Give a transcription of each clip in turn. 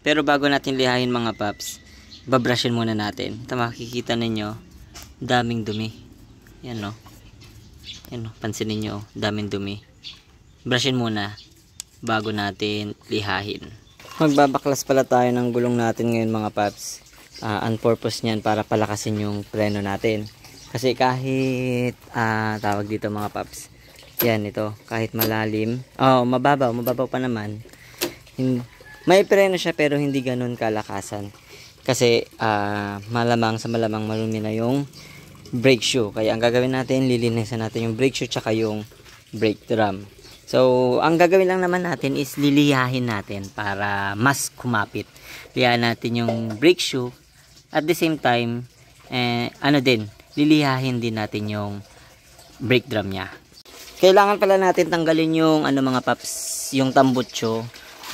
Pero bago natin lihahin mga paps, babrushin muna natin. Ito makikita ninyo, daming dumi. Yan no. Yan no, pansinin nyo, daming dumi. Brushin muna bago natin lihahin. Magbabaklas pala tayo ng gulong natin ngayon mga paps. Ang purpose niyan para palakasin yung preno natin. Kasi kahit tawag dito mga paps, yan ito, kahit malalim, mababaw pa naman. May preno siya pero hindi ganun kalakasan. Kasi malamang marumi na yung brake shoe. Kaya ang gagawin natin, lilinisan natin yung brake shoe tsaka yung brake drum. So, ang gagawin lang naman natin is liliyahin natin para mas kumapit. Liyahin natin yung brake shoe. At the same time, liliyahin din natin yung brake drum nya. Kailangan pala natin tanggalin yung mga paps, yung tambutso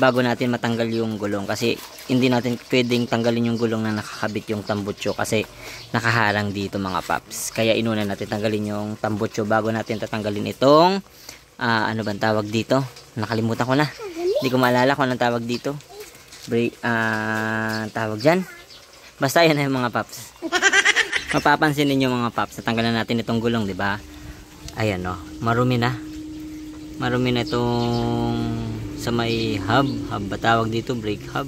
bago natin matanggal yung gulong, kasi hindi natin pwedeng tanggalin yung gulong na nakakabit yung tambutso kasi nakaharang dito mga paps. Kaya inuna natin tanggalin yung tambutso bago natin tatanggalin itong ano bang tawag dito? Nakalimutan ko na. Hindi ko maalala kung anong tawag dito. Tawag dyan. Basta yan na yung mga paps. Mapapansin ninyo mga paps, natanggalan natin itong gulong, di ba? Ayan no, marumi na. Marumi na itong sa may hub ba tawag dito, brake hub.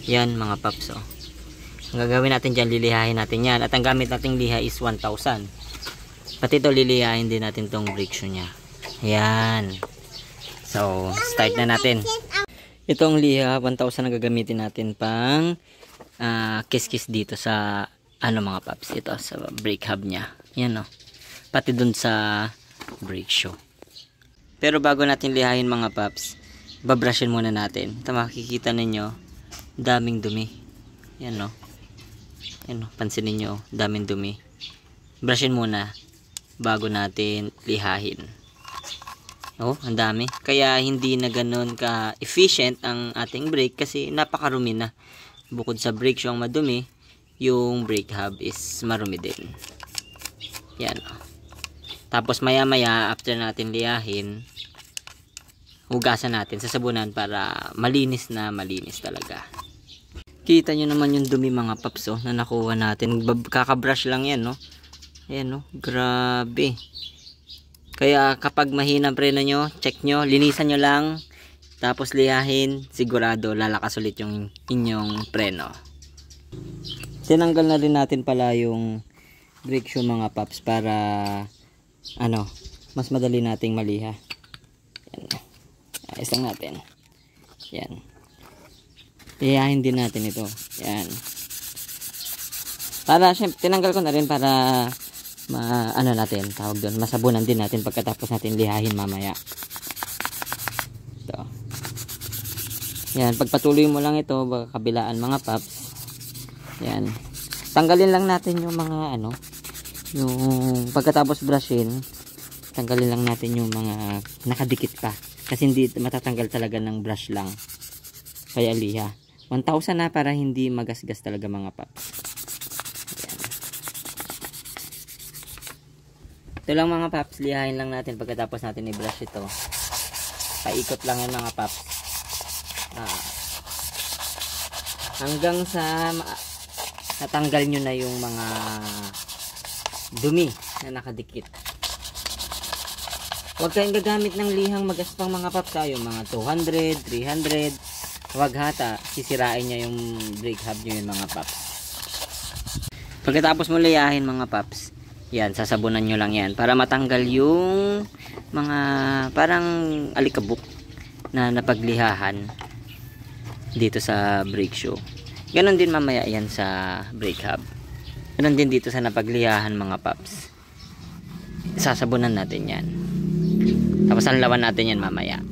Yan mga paps oh. Ang gagawin natin dyan, lilihahin natin yan. At ang gamit nating liha is 1,000. Pati ito lilihahin din natin tong brake shoe nya. Yan. So, start na natin. Itong liha 1,000 ang gagamitin natin pang kiss-kiss dito sa mga paps. Ito sa brake hub nya. Yan oh. Pati dun sa brake shoe. Pero bago natin lihahin mga paps, babrushin muna natin. Ito makikita ninyo, daming dumi. Yan no. Yan no, pansinin nyo, daming dumi. Brushin muna bago natin lihahin. Oh, ang dami. Kaya hindi na ganoon ka efficient ang ating brake kasi napakarumi na. Bukod sa brake shoe ang madumi, yung brake hub is marumi din. Yan oh. Tapos maya maya after natin lihahin, hugasan natin sa sabunan para malinis na malinis talaga. Kita nyo naman yung dumi mga paps oh, na nakuha natin. Kakabrush lang yan no. Ayan no, grabe. Kaya kapag mahina ang preno nyo, check nyo, linisan nyo lang, tapos lihahin, sigurado lalakas ulit yung inyong preno. Tinanggal na rin natin pala yung brake shoe mga paps para mas madali nating maliha. Yan. Ayos lang natin. Yan. Lihahin din natin ito. Yan. Para syempre tinanggal ko na rin para tawag doon, masabunan din natin pagkatapos natin lihahin mamaya. Ito. Yan, pagpatuloy mo lang ito baka kabilaan mga paps. Yan. Tanggalin lang natin yung mga yung pagkatapos brushin, tanggalin lang natin yung mga nakadikit pa. Kasi hindi matatanggal talaga ng brush lang. Kaya liha. 1,000 na para hindi magasgas talaga mga paps. Ayan. Ito lang mga paps. Lihahin lang natin pagkatapos natin i-brush ito. Paikot lang yan mga paps. Hanggang sa natanggal nyo na yung mga dumi na nakadikit. Huwag kayong gagamit ng lihang magaspang mga paps tayo, mga 200, 300. Huwag hata, sisirain niya yung brake hub nyo yun mga paps. Pagkatapos mo liyahin mga paps, yan, sasabunan nyo lang yan para matanggal yung mga parang alikabok na napaglihahan dito sa brake shoe. Ganon din mamaya yan sa brake hub. Ganon din dito sa napaglihahan mga paps. Sasabunan natin yan. Tapos anlawan natin yan mamaya.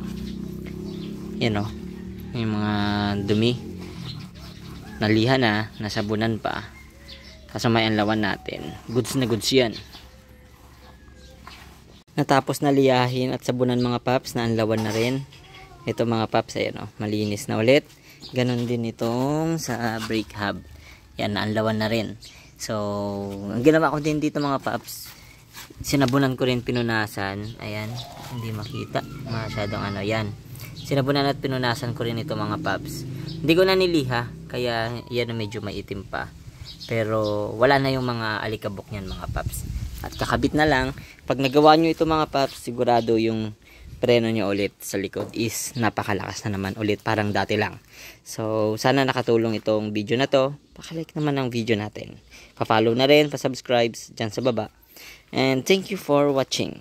Yan o. Yung mga dumi. Naliha na. Nasabunan pa. Tapos may anlawan natin. Goods na goods yan. Natapos na liyahin at sabunan mga paps. Naanlawan na rin. Ito mga paps. Ayan o. Malinis na ulit. Ganon din itong sa brake hub. Yan. Naanlawan na rin. So, ang ginawa ko din dito mga paps, sinabunan ko rin, pinunasan. Ayan, hindi makita masyadong yan. Sinabunan at pinunasan ko rin ito mga paps. Hindi ko na niliha, kaya yan medyo maitim pa. Pero wala na yung mga alikabok niyan mga paps. At kakabit na lang. Pag nagawa nyo ito mga paps, sigurado yung preno nyo ulit sa likod is napakalakas na naman ulit, parang dati lang. So sana nakatulong itong video na to. Pakalike naman ang video natin. Pa-follow na rin, pa-subscribe dyan sa baba. And thank you for watching.